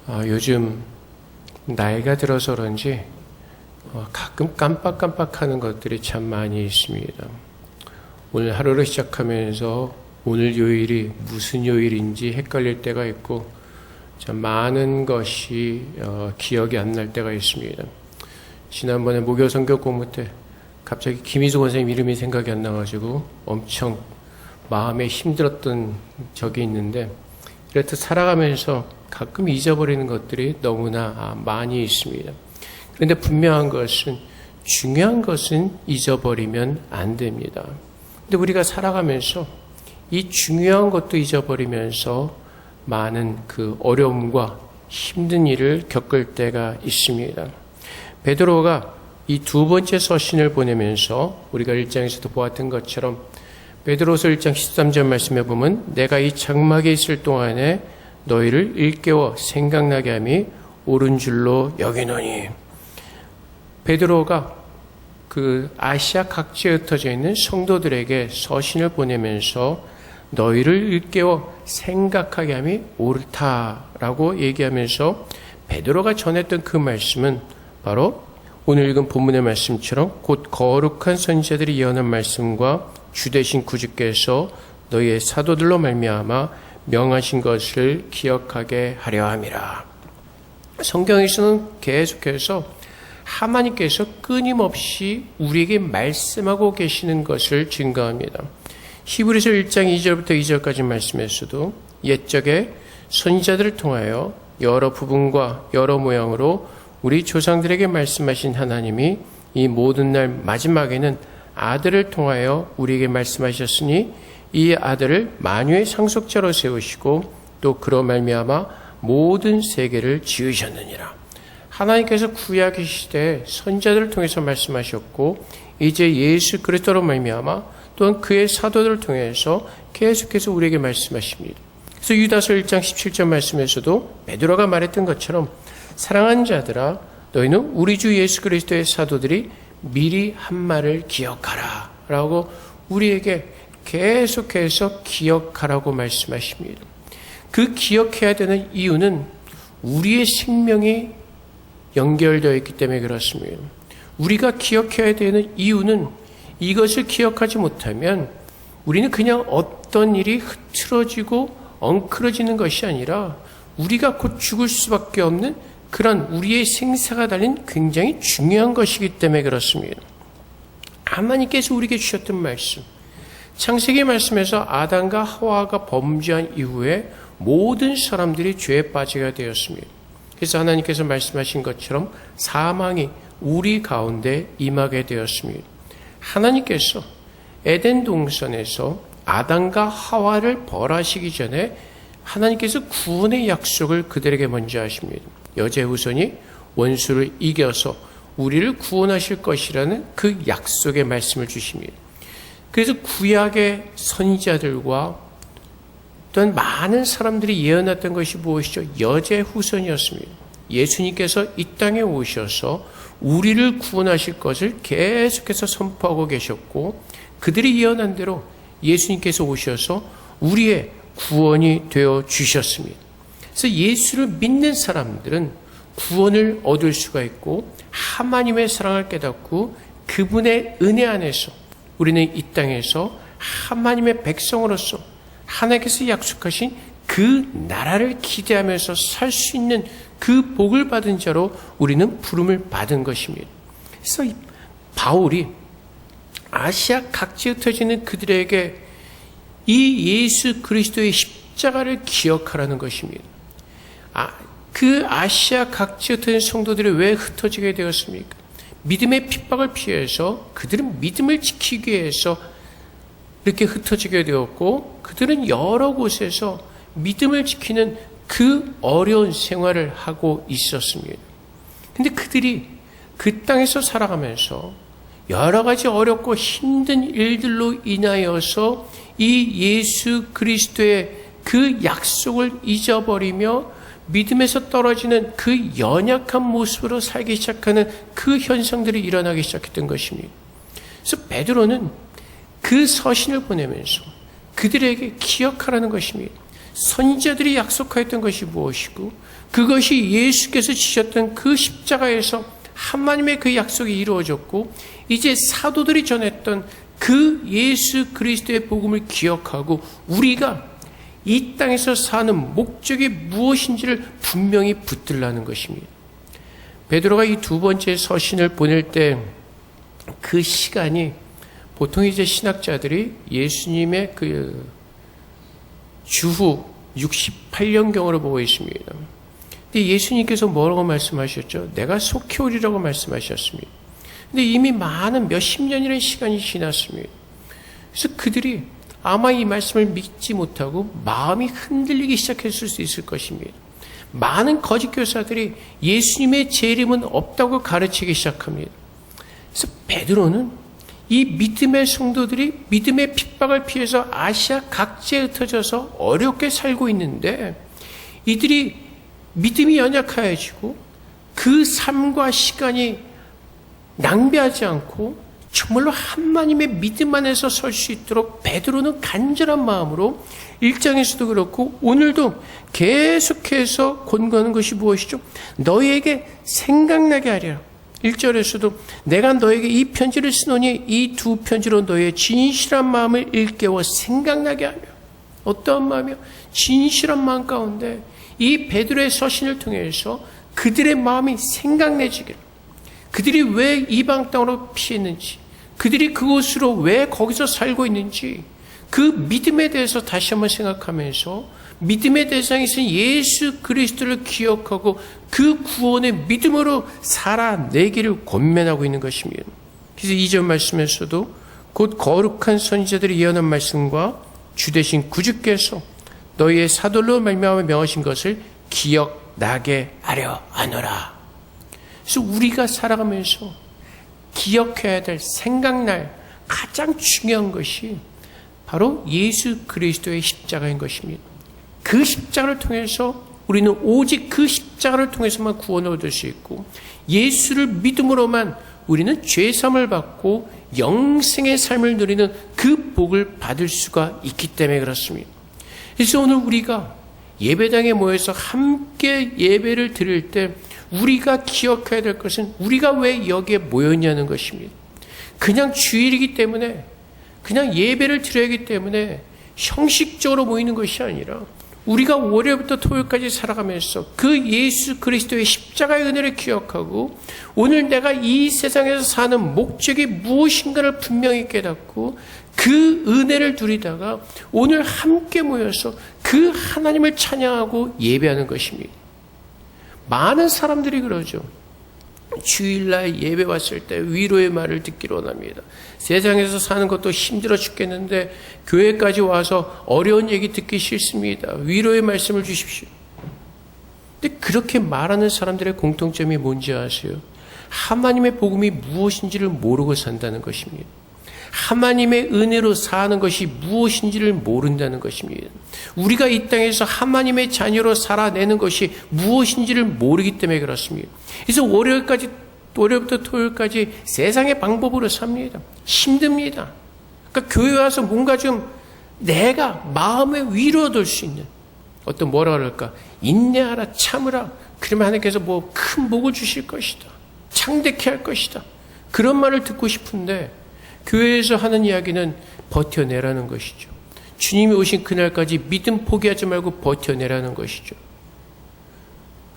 요즘 나이가 들어서 그런지 가끔 깜빡깜빡하는 것들이 참 많이 있습니다. 오늘 하루를 시작하면서 오늘 요일이 무슨 요일인지 헷갈릴 때가 있고 참 많은 것이 기억이 안 날 때가 있습니다. 지난번에 목요 성경 공부 때 갑자기 김희수 권사님 이름이 생각이 안 나가지고 엄청 마음에 힘들었던 적이 있는데, 이렇듯 살아가면서 가끔 잊어버리는 것들이 너무나 많이 있습니다. 그런데 분명한 것은, 중요한 것은 잊어버리면 안 됩니다. 근데 우리가 살아가면서 이 중요한 것도 잊어버리면서 많은 그 어려움과 힘든 일을 겪을 때가 있습니다. 베드로가 이 두 번째 서신을 보내면서 우리가 1장에서도 보았던 것처럼 베드로서 1장 13절 말씀에 보면 내가 이 장막에 있을 동안에 너희를 일깨워 생각나게 함이 옳은 줄로 여기노니, 베드로가 그 아시아 각지에 흩어져 있는 성도들에게 서신을 보내면서 너희를 일깨워 생각하게 함이 옳다라고 얘기하면서 베드로가 전했던 그 말씀은 바로 오늘 읽은 본문의 말씀처럼 곧 거룩한 선지자들이 예언한 말씀과 주되신 구주께서 너희의 사도들로 말미암아 명하신 것을 기억하게 하려 함이라. 성경에서는 계속해서 하나님께서 끊임없이 우리에게 말씀하고 계시는 것을 증거합니다. 히브리서 1장 2절부터 2절까지 말씀에서도 옛적에 선지자들을 통하여 여러 부분과 여러 모양으로 우리 조상들에게 말씀하신 하나님이 이 모든 날 마지막에는 아들을 통하여 우리에게 말씀하셨으니 이 아들을 만유의 상속자로 세우시고 또 그로 말미암아 모든 세계를 지으셨느니라. 하나님께서 구약의 시대에 선지자들을 통해서 말씀하셨고 이제 예수 그리스도로 말미암아 또한 그의 사도들을 통해서 계속해서 우리에게 말씀하십니다. 그래서 유다서 1장 17절 말씀에서도 베드로가 말했던 것처럼 사랑하는 자들아, 너희는 우리 주 예수 그리스도의 사도들이 미리 한 말을 기억하라 라고 우리에게 계속해서 기억하라고 말씀하십니다. 그 기억해야 되는 이유는 우리의 생명이 연결되어 있기 때문에 그렇습니다. 우리가 기억해야 되는 이유는 이것을 기억하지 못하면 우리는 그냥 어떤 일이 흐트러지고 엉클어지는 것이 아니라 우리가 곧 죽을 수밖에 없는 그런 우리의 생사가 달린 굉장히 중요한 것이기 때문에 그렇습니다. 하나님께서 우리에게 주셨던 말씀, 창세기 말씀에서 아담과 하와가 범죄한 이후에 모든 사람들이 죄에 빠지게 되었습니다. 그래서 하나님께서 말씀하신 것처럼 사망이 우리 가운데 임하게 되었습니다. 하나님께서 에덴 동산에서 아담과 하와를 벌하시기 전에 하나님께서 구원의 약속을 그들에게 먼저 하십니다. 여자의 후손이 원수를 이겨서 우리를 구원하실 것이라는 그 약속의 말씀을 주십니다. 그래서 구약의 선지자들과 또한 많은 사람들이 예언했던 것이 무엇이죠? 여자의 후손이었습니다. 예수님께서 이 땅에 오셔서 우리를 구원하실 것을 계속해서 선포하고 계셨고 그들이 예언한 대로 예수님께서 오셔서 우리의 구원이 되어 주셨습니다. 그래서 예수를 믿는 사람들은 구원을 얻을 수가 있고 하나님의 사랑을 깨닫고 그분의 은혜 안에서 우리는 이 땅에서 하나님의 백성으로서 하나님께서 약속하신 그 나라를 기대하면서 살 수 있는 그 복을 받은 자로 우리는 부름을 받은 것입니다. 그래서 바울이 아시아 각지에 흩어지는 그들에게 이 예수 그리스도의 십자가를 기억하라는 것입니다. 그 아시아 각지에 흩어진 성도들이 왜 흩어지게 되었습니까? 믿음의 핍박을 피해서 그들은 믿음을 지키기 위해서 이렇게 흩어지게 되었고 그들은 여러 곳에서 믿음을 지키는 그 어려운 생활을 하고 있었습니다. 근데 그들이 그 땅에서 살아가면서 여러 가지 어렵고 힘든 일들로 인하여서 이 예수 그리스도의 그 약속을 잊어버리며 믿음에서 떨어지는 그 연약한 모습으로 살기 시작하는 그 현상들이 일어나기 시작했던 것입니다. 그래서 베드로는 그 서신을 보내면서 그들에게 기억하라는 것입니다. 선지자들이 약속하였던 것이 무엇이고 그것이 예수께서 지셨던 그 십자가에서 하나님의 그 약속이 이루어졌고 이제 사도들이 전했던 그 예수 그리스도의 복음을 기억하고 우리가 이 땅에서 사는 목적이 무엇인지를 분명히 붙들라는 것입니다. 베드로가 이 두 번째 서신을 보낼 때 그 시간이 보통 이제 신학자들이 예수님의 그 주후 68년경으로 보고 있습니다. 근데 예수님께서 뭐라고 말씀하셨죠? 내가 속히 오리라고 말씀하셨습니다. 근데 이미 많은 몇십 년이라는 시간이 지났습니다. 그래서 그들이 아마 이 말씀을 믿지 못하고 마음이 흔들리기 시작했을 수 있을 것입니다. 많은 거짓 교사들이 예수님의 재림은 없다고 가르치기 시작합니다. 그래서 베드로는 이 믿음의 성도들이 믿음의 핍박을 피해서 아시아 각지에 흩어져서 어렵게 살고 있는데 이들이 믿음이 연약해지고 그 삶과 시간이 낭비하지 않고 정말로 하나님의 믿음 안에서 설 수 있도록 베드로는 간절한 마음으로 1장에서도 그렇고 오늘도 계속해서 권고하는 것이 무엇이죠? 너희에게 생각나게 하리라. 1절에서도 내가 너에게 이 편지를 쓰노니 이 두 편지로 너의 진실한 마음을 일깨워 생각나게 하며 어떠한 마음이요? 진실한 마음 가운데 이 베드로의 서신을 통해서 그들의 마음이 생각내지기를 그들이 왜 이방 땅으로 피했는지 그들이 그곳으로 왜 거기서 살고 있는지 그 믿음에 대해서 다시 한번 생각하면서 믿음의 대상이신 예수 그리스도를 기억하고 그 구원의 믿음으로 살아내기를 권면하고 있는 것입니다. 그래서 2절 말씀에서도 곧 거룩한 선지자들이 예언한 말씀과 주되신 구주께서 너희의 사도로 말미암아 명하신 것을 기억나게 하려 하노라. 그래서 우리가 살아가면서 기억해야 될 생각날 가장 중요한 것이 바로 예수 그리스도의 십자가인 것입니다. 그 십자가를 통해서 우리는 오직 그 십자가를 통해서만 구원을 얻을 수 있고 예수를 믿음으로만 우리는 죄사함을 받고 영생의 삶을 누리는 그 복을 받을 수가 있기 때문에 그렇습니다. 그래서 오늘 우리가 예배당에 모여서 함께 예배를 드릴 때 우리가 기억해야 될 것은 우리가 왜 여기에 모였냐는 것입니다. 그냥 주일이기 때문에 그냥 예배를 드려야 하기 때문에 형식적으로 모이는 것이 아니라 우리가 월요일부터 토요일까지 살아가면서 그 예수 그리스도의 십자가의 은혜를 기억하고 오늘 내가 이 세상에서 사는 목적이 무엇인가를 분명히 깨닫고 그 은혜를 누리다가 오늘 함께 모여서 그 하나님을 찬양하고 예배하는 것입니다. 많은 사람들이 그러죠. 주일날 예배 왔을 때 위로의 말을 듣기로 원합니다. 세상에서 사는 것도 힘들어 죽겠는데 교회까지 와서 어려운 얘기 듣기 싫습니다. 위로의 말씀을 주십시오. 근데 그렇게 말하는 사람들의 공통점이 뭔지 아세요? 하나님의 복음이 무엇인지를 모르고 산다는 것입니다. 하나님의 은혜로 사는 것이 무엇인지를 모른다는 것입니다. 우리가 이 땅에서 하나님의 자녀로 살아내는 것이 무엇인지를 모르기 때문에 그렇습니다. 그래서 월요일부터 토요일까지 세상의 방법으로 삽니다. 힘듭니다. 그러니까 교회 와서 뭔가 좀 내가 마음에 위로 얻을 수 있는 어떤 뭐라 그럴까? 인내하라, 참으라. 그러면 하나님께서 뭐 큰 복을 주실 것이다. 창대케 할 것이다. 그런 말을 듣고 싶은데 교회에서 하는 이야기는 버텨내라는 것이죠. 주님이 오신 그날까지 믿음 포기하지 말고 버텨내라는 것이죠.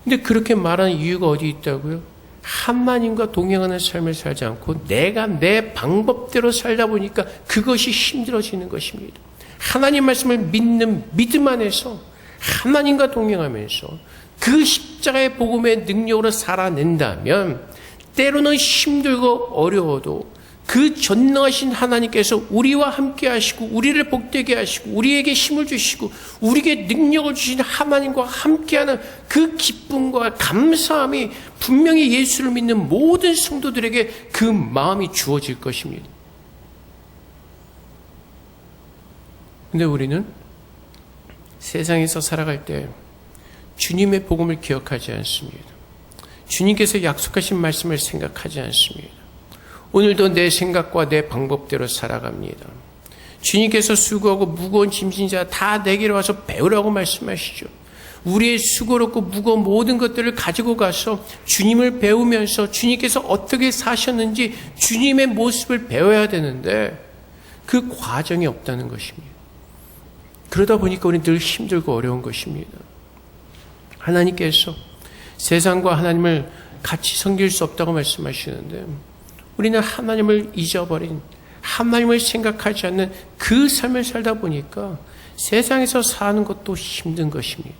근데 그렇게 말하는 이유가 어디 있다고요? 하나님과 동행하는 삶을 살지 않고 내가 내 방법대로 살다 보니까 그것이 힘들어지는 것입니다. 하나님 말씀을 믿는 믿음 안에서 하나님과 동행하면서 그 십자가의 복음의 능력으로 살아낸다면 때로는 힘들고 어려워도 그 전능하신 하나님께서 우리와 함께 하시고 우리를 복되게 하시고 우리에게 힘을 주시고 우리에게 능력을 주신 하나님과 함께하는 그 기쁨과 감사함이 분명히 예수를 믿는 모든 성도들에게 그 마음이 주어질 것입니다. 근데 우리는 세상에서 살아갈 때 주님의 복음을 기억하지 않습니다. 주님께서 약속하신 말씀을 생각하지 않습니다. 오늘도 내 생각과 내 방법대로 살아갑니다. 주님께서 수고하고 무거운 짐진 자 다 내게로 와서 배우라고 말씀하시죠. 우리의 수고롭고 무거운 모든 것들을 가지고 가서 주님을 배우면서 주님께서 어떻게 사셨는지 주님의 모습을 배워야 되는데 그 과정이 없다는 것입니다. 그러다 보니까 우리는 늘 힘들고 어려운 것입니다. 하나님께서 세상과 하나님을 같이 섬길 수 없다고 말씀하시는데 우리는 하나님을 잊어버린, 하나님을 생각하지 않는 그 삶을 살다 보니까 세상에서 사는 것도 힘든 것입니다.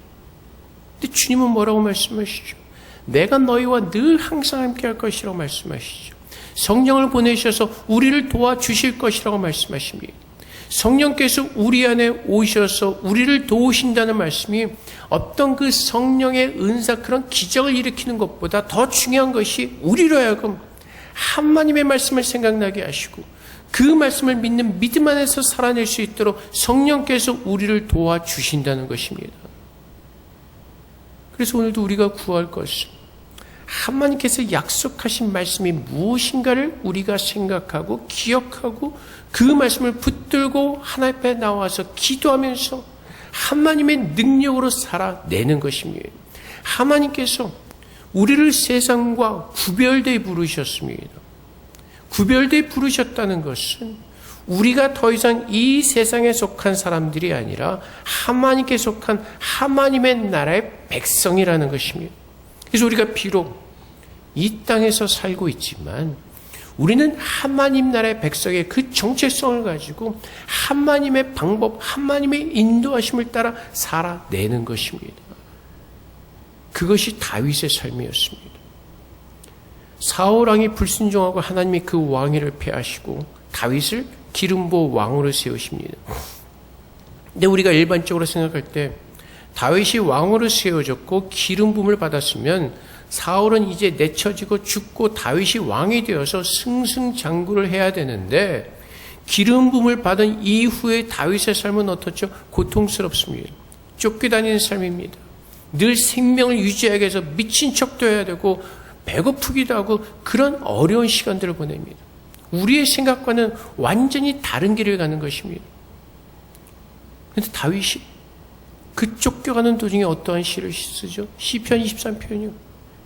근데 주님은 뭐라고 말씀하시죠? 내가 너희와 늘 항상 함께 할 것이라고 말씀하시죠. 성령을 보내셔서 우리를 도와주실 것이라고 말씀하십니다. 성령께서 우리 안에 오셔서 우리를 도우신다는 말씀이 어떤 그 성령의 은사, 그런 기적을 일으키는 것보다 더 중요한 것이 우리로 하여금 하나님의 말씀을 생각나게 하시고 그 말씀을 믿는 믿음 안에서 살아낼 수 있도록 성령께서 우리를 도와주신다는 것입니다. 그래서 오늘도 우리가 구할 것은 하나님께서 약속하신 말씀이 무엇인가를 우리가 생각하고 기억하고 그 말씀을 붙들고 하나님 앞에 나와서 기도하면서 하나님의 능력으로 살아내는 것입니다. 하나님께서 우리를 세상과 구별되어 부르셨습니다. 구별되어 부르셨다는 것은 우리가 더 이상 이 세상에 속한 사람들이 아니라 하나님께 속한 하나님의 나라의 백성이라는 것입니다. 그래서 우리가 비록 이 땅에서 살고 있지만 우리는 하나님 나라의 백성의 그 정체성을 가지고 하나님의 방법, 하나님의 인도하심을 따라 살아내는 것입니다. 그것이 다윗의 삶이었습니다. 사울 왕이 불순종하고 하나님이 그 왕위를 폐하시고 다윗을 기름부어 왕으로 세우십니다. 근데 우리가 일반적으로 생각할 때 다윗이 왕으로 세워졌고 기름 부음을 받았으면 사울은 이제 내쳐지고 죽고 다윗이 왕이 되어서 승승장구를 해야 되는데 기름 부음을 받은 이후에 다윗의 삶은 어떻죠? 고통스럽습니다. 쫓겨다니는 삶입니다. 늘 생명을 유지하기 위해서 미친 척도 해야 되고 배고프기도 하고 그런 어려운 시간들을 보냅니다. 우리의 생각과는 완전히 다른 길을 가는 것입니다. 그런데 다윗이 그 쫓겨가는 도중에 어떠한 시를 쓰죠? 시편 23편이요.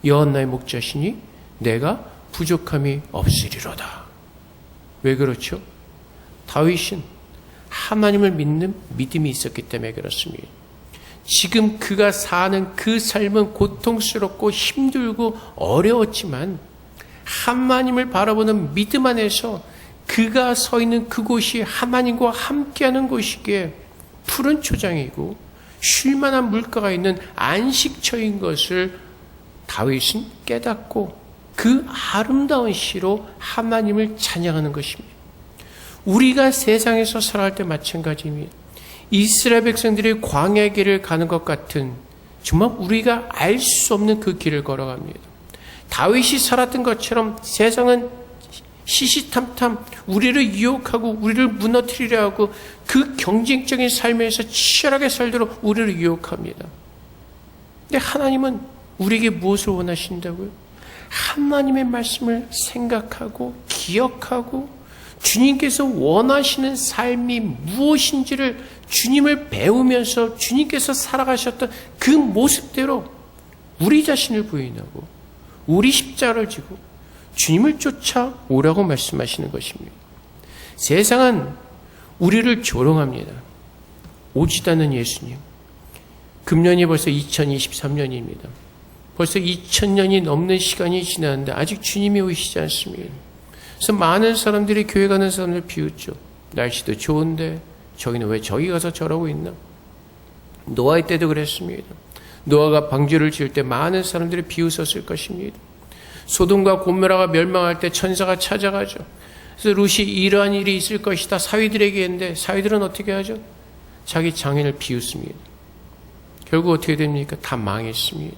여호와 나의 목자시니 내가 부족함이 없으리로다. 왜 그렇죠? 다윗은 하나님을 믿는 믿음이 있었기 때문에 그렇습니다. 지금 그가 사는 그 삶은 고통스럽고 힘들고 어려웠지만 하나님을 바라보는 믿음 안에서 그가 서 있는 그곳이 하나님과 함께하는 곳이기에 푸른 초장이고 쉴만한 물가가 있는 안식처인 것을 다윗은 깨닫고 그 아름다운 시로 하나님을 찬양하는 것입니다. 우리가 세상에서 살아갈 때 마찬가지입니다. 이스라엘 백성들이 광야의 길을 가는 것 같은 정말 우리가 알 수 없는 그 길을 걸어갑니다. 다윗이 살았던 것처럼 세상은 시시탐탐 우리를 유혹하고 우리를 무너뜨리려 하고 그 경쟁적인 삶에서 치열하게 살도록 우리를 유혹합니다. 근데 하나님은 우리에게 무엇을 원하신다고요? 하나님의 말씀을 생각하고 기억하고 주님께서 원하시는 삶이 무엇인지를 주님을 배우면서 주님께서 살아가셨던 그 모습대로 우리 자신을 부인하고 우리 십자가를 지고 주님을 쫓아오라고 말씀하시는 것입니다. 세상은 우리를 조롱합니다. 오지도 않는 예수님. 금년이 벌써 2023년입니다. 벌써 2000년이 넘는 시간이 지났는데 아직 주님이 오시지 않습니다. 그래서 많은 사람들이 교회 가는 사람들 비웃죠. 날씨도 좋은데 저기는 왜 저기 가서 저러고 있나? 노아의 때도 그랬습니다. 노아가 방주를 지을 때 많은 사람들이 비웃었을 것입니다. 소돔과 고모라가 멸망할 때 천사가 찾아가죠. 그래서 룻이 이러한 일이 있을 것이다 사위들에게 했는데 사위들은 어떻게 하죠? 자기 장인을 비웃습니다. 결국 어떻게 됩니까? 다 망했습니다.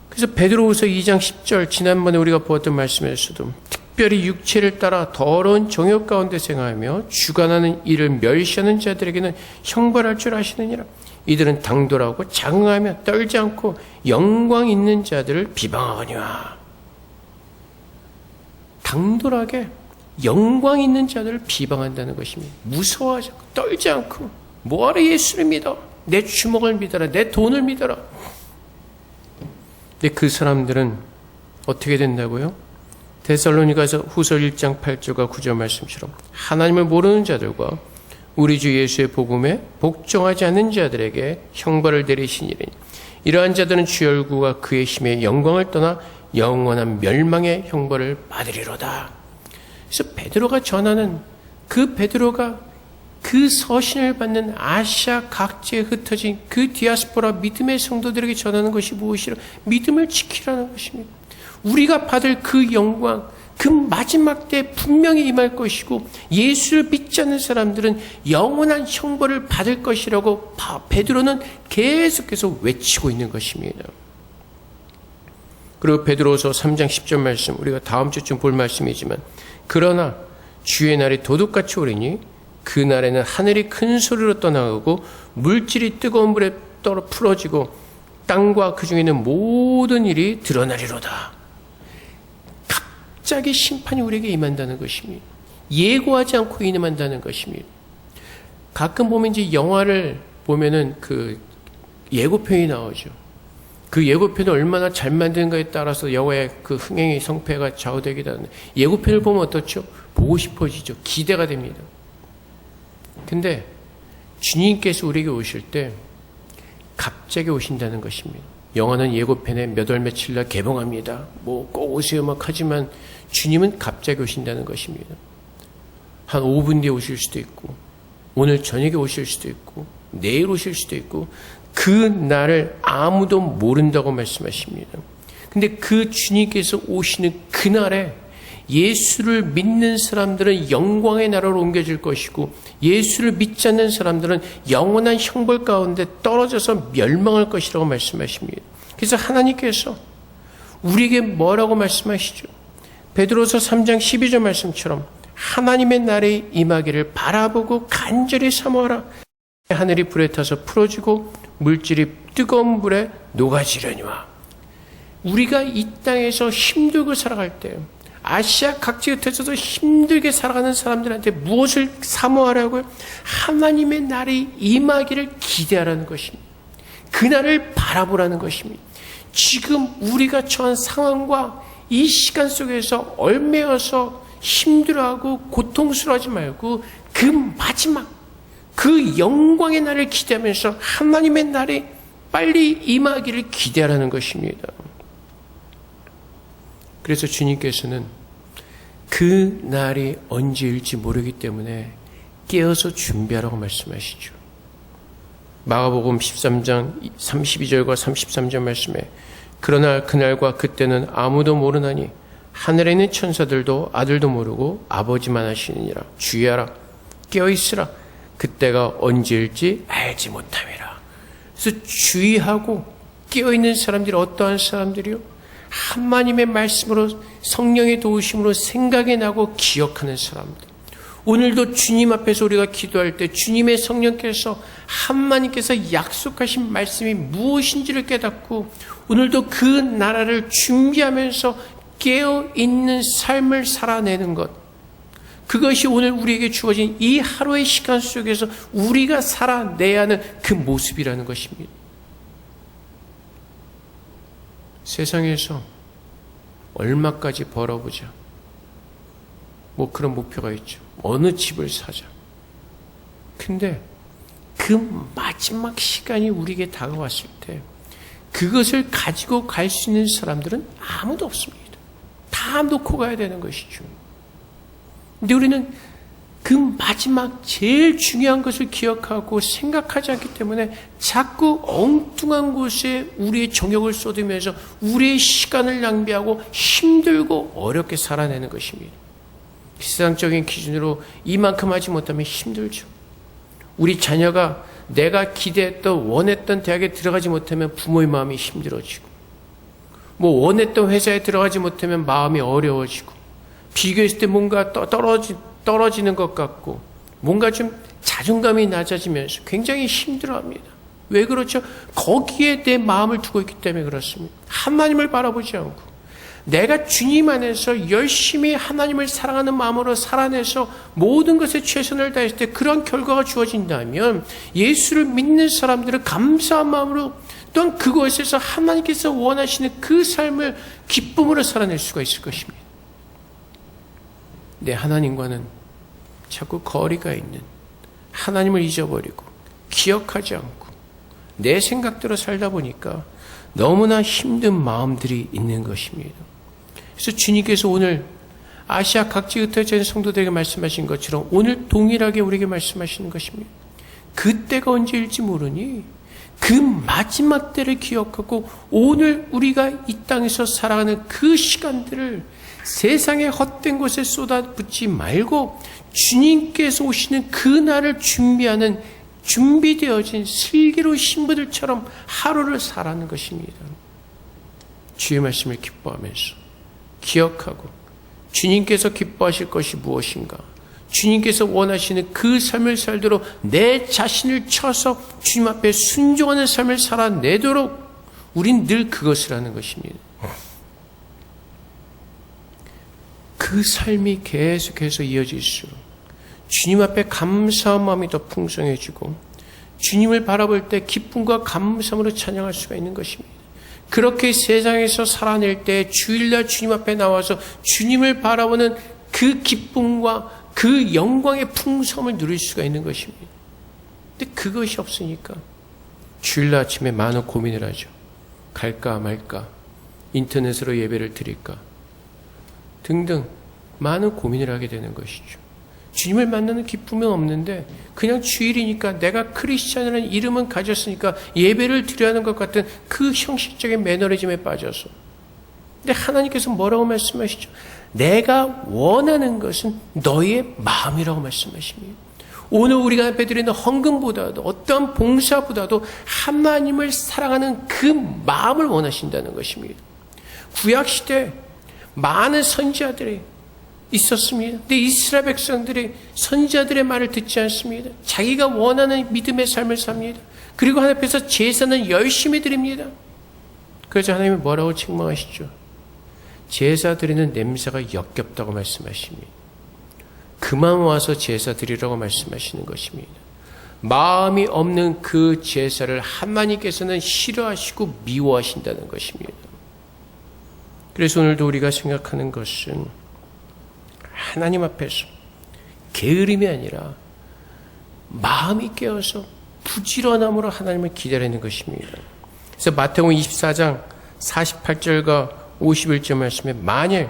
그래서 베드로후서 2장 10절 지난번에 우리가 보았던 말씀에서도 특별히 육체를 따라 더러운 정욕 가운데 생활하며 주관하는 일을 멸시하는 자들에게는 형벌할 줄 아시느니라. 이들은 당돌하고 장응하며 떨지 않고 영광 있는 자들을 비방하거니와. 당돌하게 영광 있는 자들을 비방한다는 것입니다. 무서워하지 않고 떨지 않고 뭐하러 예수를 믿어? 내 주먹을 믿어라. 내 돈을 믿어라. 근데 그 사람들은 어떻게 된다고요? 데살로니가서 후서 1장 8절과 9절 말씀처럼 하나님을 모르는 자들과 우리 주 예수의 복음에 복종하지 않는 자들에게 형벌을 내리시니니 이러한 자들은 주 얼굴과 그의 힘의 영광을 떠나 영원한 멸망의 형벌을 받으리로다. 그래서 베드로가 전하는 그 베드로가 그 서신을 받는 아시아 각지에 흩어진 그 디아스포라 믿음의 성도들에게 전하는 것이 무엇이라? 믿음을 지키라는 것입니다. 우리가 받을 그 영광, 그 마지막 때 분명히 임할 것이고 예수를 믿지 않는 사람들은 영원한 형벌을 받을 것이라고 베드로는 계속해서 외치고 있는 것입니다. 그리고 베드로서 3장 10절 말씀, 우리가 다음 주쯤 볼 말씀이지만 그러나 주의 날이 도둑같이 오리니 그 날에는 하늘이 큰 소리로 떠나가고 물질이 뜨거운 불에 풀어지고 땅과 그 중에 있는 모든 일이 드러나리로다. 갑자기 심판이 우리에게 임한다는 것입니다. 예고하지 않고 임한다는 것입니다. 가끔 보면 이제 영화를 보면은 그 예고편이 나오죠. 그 예고편을 얼마나 잘 만드는가에 따라서 영화의 그 흥행의 성패가 좌우되기도 하는데 예고편을 보면 어떻죠? 보고 싶어지죠. 기대가 됩니다. 근데 주님께서 우리에게 오실 때 갑자기 오신다는 것입니다. 영화는 예고편에 몇 월 며칠 날 개봉합니다. 뭐 꼭 오세요 막 하지만 주님은 갑자기 오신다는 것입니다. 한 5분 뒤에 오실 수도 있고 오늘 저녁에 오실 수도 있고 내일 오실 수도 있고 그 날을 아무도 모른다고 말씀하십니다. 근데 그 주님께서 오시는 그날에 예수를 믿는 사람들은 영광의 나라로 옮겨질 것이고 예수를 믿지 않는 사람들은 영원한 형벌 가운데 떨어져서 멸망할 것이라고 말씀하십니다. 그래서 하나님께서 우리에게 뭐라고 말씀하시죠? 베드로서 3장 12절 말씀처럼 하나님의 날이 임하기를 바라보고 간절히 사모하라. 하늘이 불에 타서 풀어지고 물질이 뜨거운 불에 녹아지려니와. 우리가 이 땅에서 힘들고 살아갈 때 아시아 각지 흩어져서 힘들게 살아가는 사람들한테 무엇을 사모하라고요? 하나님의 날이 임하기를 기대하라는 것입니다. 그날을 바라보라는 것입니다. 지금 우리가 처한 상황과 이 시간 속에서 얽매여서 힘들어하고 고통스러워하지 말고 그 마지막 그 영광의 날을 기대하면서 하나님의 날이 빨리 임하기를 기대하라는 것입니다. 그래서 주님께서는 그 날이 언제일지 모르기 때문에 깨어서 준비하라고 말씀하시죠. 마가복음 13장 32절과 33절 말씀에 그러나 그날과 그때는 아무도 모르나니 하늘에 있는 천사들도 아들도 모르고 아버지만 아시느니라. 주의하라. 깨어있으라. 그때가 언제일지 알지 못함이라. 그래서 주의하고 깨어있는 사람들이 어떠한 사람들이요? 하나님의 말씀으로 성령의 도우심으로 생각이 나고 기억하는 사람들. 오늘도 주님 앞에서 우리가 기도할 때 주님의 성령께서 하나님께서 약속하신 말씀이 무엇인지를 깨닫고 오늘도 그 나라를 준비하면서 깨어있는 삶을 살아내는 것, 그것이 오늘 우리에게 주어진 이 하루의 시간 속에서 우리가 살아내야 하는 그 모습이라는 것입니다. 세상에서 얼마까지 벌어보자. 뭐 그런 목표가 있죠. 어느 집을 사자. 근데 그 마지막 시간이 우리에게 다가왔을 때 그것을 가지고 갈 수 있는 사람들은 아무도 없습니다. 다 놓고 가야 되는 것이죠. 근데 우리는 그 마지막 제일 중요한 것을 기억하고 생각하지 않기 때문에 자꾸 엉뚱한 곳에 우리의 정욕을 쏟으면서 우리의 시간을 낭비하고 힘들고 어렵게 살아내는 것입니다. 세상적인 기준으로 이만큼 하지 못하면 힘들죠. 우리 자녀가 내가 기대했던 원했던 대학에 들어가지 못하면 부모의 마음이 힘들어지고 뭐 원했던 회사에 들어가지 못하면 마음이 어려워지고 비교했을 때 뭔가 떨어지는 것 같고 뭔가 좀 자존감이 낮아지면서 굉장히 힘들어합니다. 왜 그렇죠? 거기에 내 마음을 두고 있기 때문에 그렇습니다. 하나님을 바라보지 않고 내가 주님 안에서 열심히 하나님을 사랑하는 마음으로 살아내서 모든 것에 최선을 다했을 때 그런 결과가 주어진다면 예수를 믿는 사람들은 감사한 마음으로 또한 그것에서 하나님께서 원하시는 그 삶을 기쁨으로 살아낼 수가 있을 것입니다. 내 하나님과는 자꾸 거리가 있는, 하나님을 잊어버리고 기억하지 않고 내 생각대로 살다 보니까 너무나 힘든 마음들이 있는 것입니다. 그래서 주님께서 오늘 아시아 각지에 흩어져 있는 성도들에게 말씀하신 것처럼 오늘 동일하게 우리에게 말씀하시는 것입니다. 그때가 언제일지 모르니 그 마지막 때를 기억하고 오늘 우리가 이 땅에서 살아가는 그 시간들을 세상의 헛된 곳에 쏟아붓지 말고 주님께서 오시는 그 날을 준비하는 준비되어진 슬기로운 신부들처럼 하루를 살아가는 것입니다. 주의 말씀을 기뻐하면서 기억하고 주님께서 기뻐하실 것이 무엇인가, 주님께서 원하시는 그 삶을 살도록 내 자신을 쳐서 주님 앞에 순종하는 삶을 살아내도록 우린 늘 그것을 하는 것입니다. 그 삶이 계속해서 이어질수록 주님 앞에 감사한 마음이 더 풍성해지고 주님을 바라볼 때 기쁨과 감사함으로 찬양할 수가 있는 것입니다. 그렇게 세상에서 살아낼 때 주일날 주님 앞에 나와서 주님을 바라보는 그 기쁨과 그 영광의 풍성을 누릴 수가 있는 것입니다. 근데 그것이 없으니까 주일날 아침에 많은 고민을 하죠. 갈까 말까, 인터넷으로 예배를 드릴까 등등 많은 고민을 하게 되는 것이죠. 주님을 만나는 기쁨은 없는데 그냥 주일이니까 내가 크리스찬이라는 이름은 가졌으니까 예배를 드려야 하는 것 같은 그 형식적인 매너리즘에 빠져서. 근데 하나님께서 뭐라고 말씀하시죠? 내가 원하는 것은 너희의 마음이라고 말씀하십니다. 오늘 우리가 앞에 드리는 헌금보다도 어떠한 봉사보다도 하나님을 사랑하는 그 마음을 원하신다는 것입니다. 구약시대 많은 선지자들이 있었습니다. 근데 이스라엘 백성들이 선지자들의 말을 듣지 않습니다. 자기가 원하는 믿음의 삶을 삽니다. 그리고 하나님 앞에서 제사는 열심히 드립니다. 그래서 하나님이 뭐라고 책망하시죠? 제사 드리는 냄새가 역겹다고 말씀하십니다. 그만 와서 제사 드리라고 말씀하시는 것입니다. 마음이 없는 그 제사를 하나님께서는 싫어하시고 미워하신다는 것입니다. 그래서 오늘도 우리가 생각하는 것은 하나님 앞에서 게으름이 아니라 마음이 깨어서 부지런함으로 하나님을 기다리는 것입니다. 그래서 마태복음 24장 48절과 51절 말씀에 만일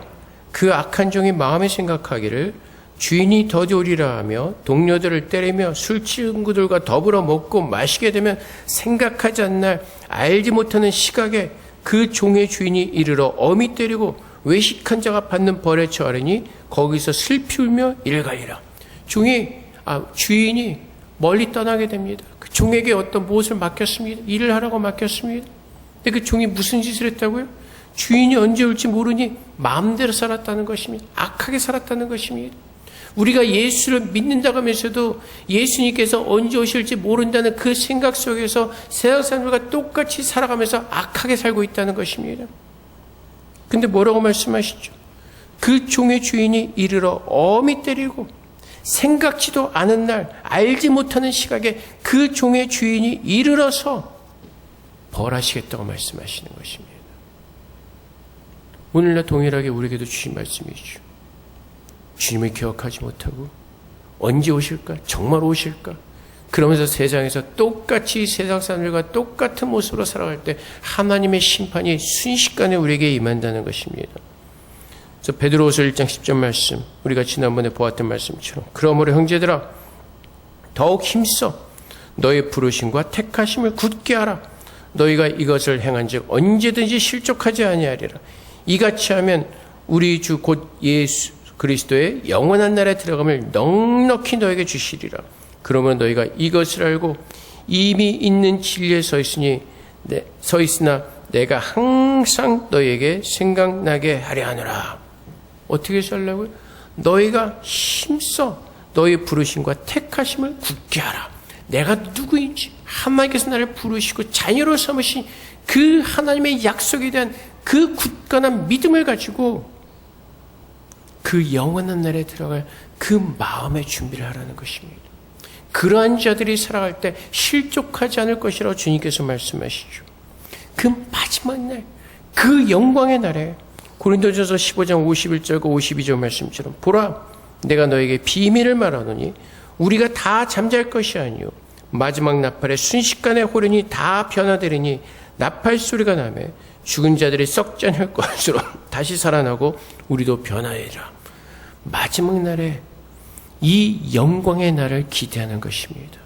그 악한 종이 마음에 생각하기를 주인이 더디 오리라 하며 동료들을 때리며 술 친구들과 더불어 먹고 마시게 되면 생각하지 않는 날 알지 못하는 시각에 그 종의 주인이 이르러 엄히 때리고 외식한 자가 받는 벌에 처하리니 거기서 슬피 울며 이를 갈리라. 주인이 멀리 떠나게 됩니다. 그 종에게 어떤 무엇을 맡겼습니다. 일을 하라고 맡겼습니다. 근데 그 종이 무슨 짓을 했다고요? 주인이 언제 올지 모르니 마음대로 살았다는 것입니다. 악하게 살았다는 것입니다. 우리가 예수를 믿는다고 하면서도 예수님께서 언제 오실지 모른다는 그 생각 속에서 세상 사람들과 똑같이 살아가면서 악하게 살고 있다는 것입니다. 근데 뭐라고 말씀하시죠? 그 종의 주인이 이르러 엄히 때리고 생각지도 않은 날 알지 못하는 시각에 그 종의 주인이 이르러서 벌하시겠다고 말씀하시는 것입니다. 오늘날 동일하게 우리에게도 주신 말씀이죠. 주님을 기억하지 못하고 언제 오실까? 정말 오실까? 그러면서 세상에서 똑같이 세상 사람들과 똑같은 모습으로 살아갈 때 하나님의 심판이 순식간에 우리에게 임한다는 것입니다. 그래서 베드로후서 1장 10절 말씀, 우리가 지난번에 보았던 말씀처럼 그러므로 형제들아 더욱 힘써 너의 부르심과 택하심을 굳게 하라. 너희가 이것을 행한즉 언제든지 실족하지 아니하리라. 이같이 하면 우리 주 곧 예수 그리스도의 영원한 나라에 들어감을 넉넉히 너에게 주시리라. 그러면 너희가 이것을 알고 이미 있는 진리에 서 있으나 내가 항상 너희에게 생각나게 하려 하노라. 어떻게 살라고요? 너희가 힘써 너희 부르심과 택하심을 굳게 하라. 내가 누구인지, 하나님께서 나를 부르시고 자녀로 삼으신 그 하나님의 약속에 대한 그 굳건한 믿음을 가지고 그 영원한 날에 들어갈 그 마음의 준비를 하라는 것입니다. 그러한 자들이 살아갈 때 실족하지 않을 것이라고 주님께서 말씀하시죠. 그 마지막 날, 그 영광의 날에 고린도전서 15장 51절과 52절 말씀처럼 보라, 내가 너에게 비밀을 말하노니 우리가 다 잠잘 것이 아니요 마지막 나팔에 순식간에 호련이 다 변화되리니 나팔 소리가 나매 죽은 자들이 썩지 않을 것으로 다시 살아나고 우리도 변화하리라. 마지막 날에 이 영광의 날을 기대하는 것입니다.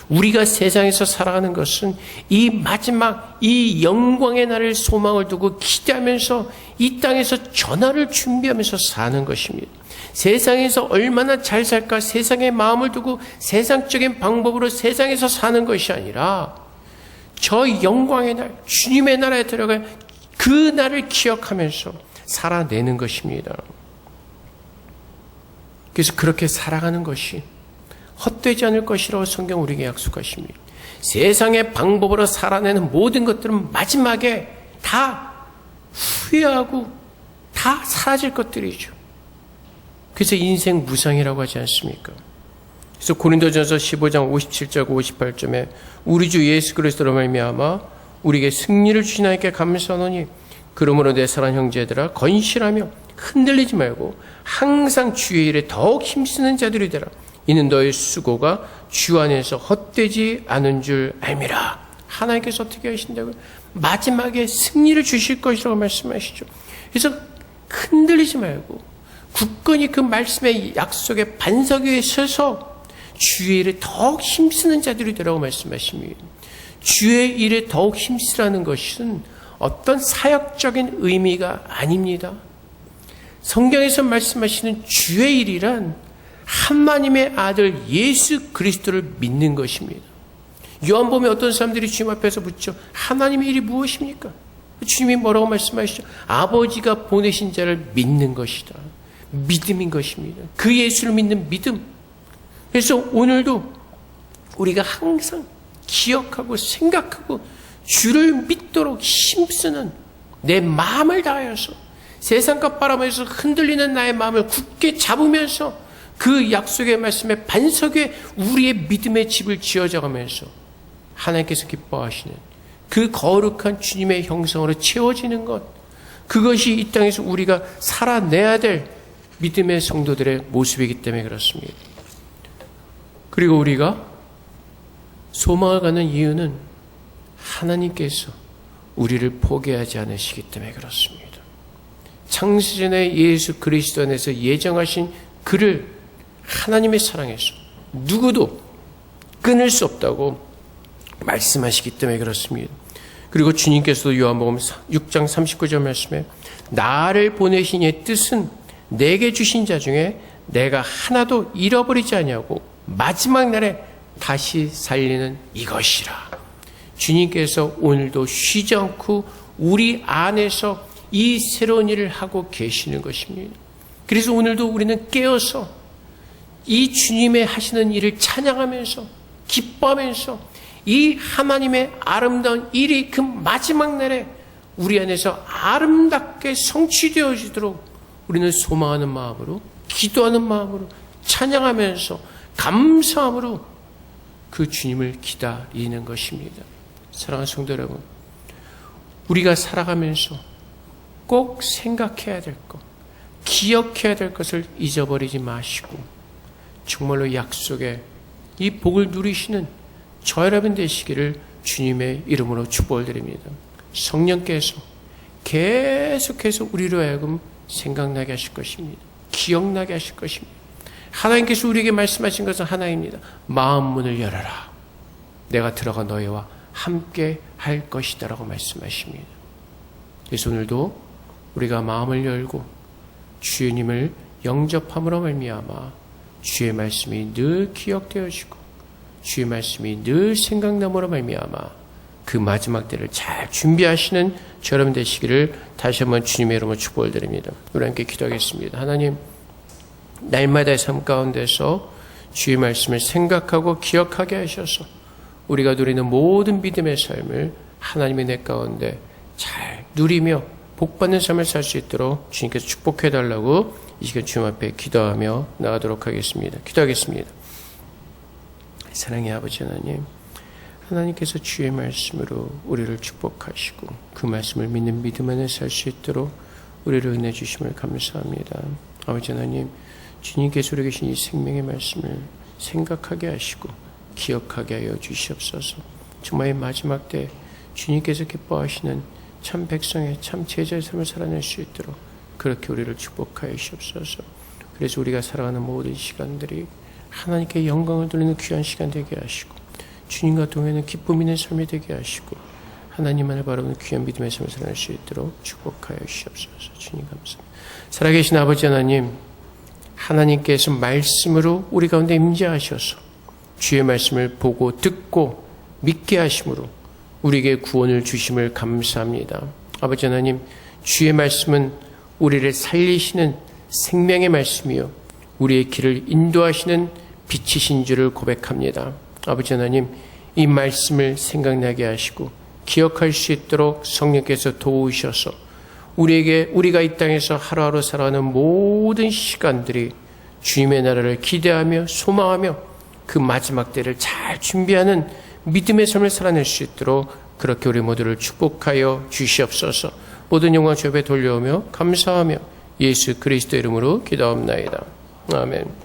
우리가 세상에서 살아가는 것은 이 마지막 이 영광의 날을 소망을 두고 기대하면서 이 땅에서 전화를 준비하면서 사는 것입니다. 세상에서 얼마나 잘 살까 세상에 마음을 두고 세상적인 방법으로 세상에서 사는 것이 아니라 저 영광의 날, 주님의 나라에 들어갈 그 날을 기억하면서 살아내는 것입니다. 그래서 그렇게 살아가는 것이 헛되지 않을 것이라고 성경 우리에게 약속하십니다. 세상의 방법으로 살아내는 모든 것들은 마지막에 다 후회하고 다 사라질 것들이죠. 그래서 인생 무상이라고 하지 않습니까? 그래서 고린도전서 15장 57절 58절에 우리 주 예수 그리스도로 말미암아 우리에게 승리를 주신 하나님께 감사하노니 그러므로 내 사랑하는 형제들아 건실하며 흔들리지 말고 항상 주의 일에 더욱 힘쓰는 자들이 되라. 이는 너의 수고가 주 안에서 헛되지 않은 줄 알미라. 하나님께서 어떻게 하신다고요? 마지막에 승리를 주실 것이라고 말씀하시죠. 그래서 흔들리지 말고 굳건히 그 말씀의 약속의 반석 위에 서서 주의 일에 더욱 힘쓰는 자들이 되라고 말씀하십니다. 주의 일에 더욱 힘쓰라는 것은 어떤 사역적인 의미가 아닙니다. 성경에서 말씀하시는 주의 일이란 하나님의 아들 예수 그리스도를 믿는 것입니다. 요한복음에 어떤 사람들이 주님 앞에서 묻죠. 하나님의 일이 무엇입니까? 주님이 뭐라고 말씀하시죠? 아버지가 보내신 자를 믿는 것이다. 믿음인 것입니다. 그 예수를 믿는 믿음. 그래서 오늘도 우리가 항상 기억하고 생각하고 주를 믿도록 힘쓰는 내 마음을 다하여서 세상과 바라보면서 흔들리는 나의 마음을 굳게 잡으면서 그 약속의 말씀에 반석 위에 우리의 믿음의 집을 지어져가면서 하나님께서 기뻐하시는 그 거룩한 주님의 형상으로 채워지는 것, 그것이 이 땅에서 우리가 살아내야 될 믿음의 성도들의 모습이기 때문에 그렇습니다. 그리고 우리가 소망을 갖는 이유는 하나님께서 우리를 포기하지 않으시기 때문에 그렇습니다. 창세전에 예수 그리스도 안에서 예정하신 그를 하나님의 사랑에서 누구도 끊을 수 없다고 말씀하시기 때문에 그렇습니다. 그리고 주님께서도 요한복음 6장 39절 말씀에 나를 보내신 이의 뜻은 내게 주신 자 중에 내가 하나도 잃어버리지 아니하고 마지막 날에 다시 살리는 이것이라. 주님께서 오늘도 쉬지 않고 우리 안에서 이 새로운 일을 하고 계시는 것입니다. 그래서 오늘도 우리는 깨어서 이 주님의 하시는 일을 찬양하면서 기뻐하면서 이 하나님의 아름다운 일이 그 마지막 날에 우리 안에서 아름답게 성취되어지도록 우리는 소망하는 마음으로, 기도하는 마음으로, 찬양하면서 감사함으로 그 주님을 기다리는 것입니다. 사랑하는 성도 여러분, 우리가 살아가면서 꼭 생각해야 될 것, 기억해야 될 것을 잊어버리지 마시고 정말로 약속의 이 복을 누리시는 저 여러분 되시기를 주님의 이름으로 축복을 드립니다. 성령께서 계속해서 우리로 하여금 생각나게 하실 것입니다. 기억나게 하실 것입니다. 하나님께서 우리에게 말씀하신 것은 하나입니다. 마음 문을 열어라. 내가 들어가 너희와 함께 할 것이다 라고 말씀하십니다. 그래서 오늘도 우리가 마음을 열고 주님을 영접함으로 말미암아 주의 말씀이 늘 기억되어지고 주의 말씀이 늘 생각남으로 말미암아 그 마지막 때를 잘 준비하시는 저 여러분 되시기를 다시 한번 주님의 이름으로 축복을 드립니다. 우리 함께 기도하겠습니다. 하나님, 날마다의 삶 가운데서 주의 말씀을 생각하고 기억하게 하셔서 우리가 누리는 모든 믿음의 삶을 하나님의 내 가운데 잘 누리며 복받는 삶을 살 수 있도록 주님께서 축복해달라고 이 시간 주님 앞에 기도하며 나가도록 하겠습니다. 기도하겠습니다. 사랑의 아버지 하나님, 하나님께서 주의 말씀으로 우리를 축복하시고 그 말씀을 믿는 믿음 안에 살 수 있도록 우리를 은혜 주심을 감사합니다. 아버지 하나님, 주님께서 우리 계신 이 생명의 말씀을 생각하게 하시고 기억하게 하여 주시옵소서. 정말 마지막 때 주님께서 기뻐하시는 참 백성의 참 제자의 삶을 살아낼 수 있도록 그렇게 우리를 축복하여 주시옵소서. 그래서 우리가 살아가는 모든 시간들이 하나님께 영광을 돌리는 귀한 시간 되게 하시고 주님과 동행하는 기쁨 있는 삶이 되게 하시고 하나님만을 바라보는 귀한 믿음의 삶을 살아낼 수 있도록 축복하여 주시옵소서. 주님 감사합니다. 살아계신 아버지 하나님, 하나님께서 말씀으로 우리 가운데 임재하셔서 주의 말씀을 보고 듣고 믿게 하심으로 우리에게 구원을 주심을 감사합니다. 아버지 하나님, 주의 말씀은 우리를 살리시는 생명의 말씀이요 우리의 길을 인도하시는 빛이신 줄을 고백합니다. 아버지 하나님, 이 말씀을 생각나게 하시고 기억할 수 있도록 성령께서 도우셔서 우리가 이 땅에서 하루하루 살아가는 모든 시간들이 주님의 나라를 기대하며 소망하며 그 마지막 때를 잘 준비하는 믿음의 삶을 살아낼 수 있도록 그렇게 우리 모두를 축복하여 주시옵소서. 모든 영광 주 앞에 돌려오며 감사하며 예수 그리스도 이름으로 기도합나이다. 아멘.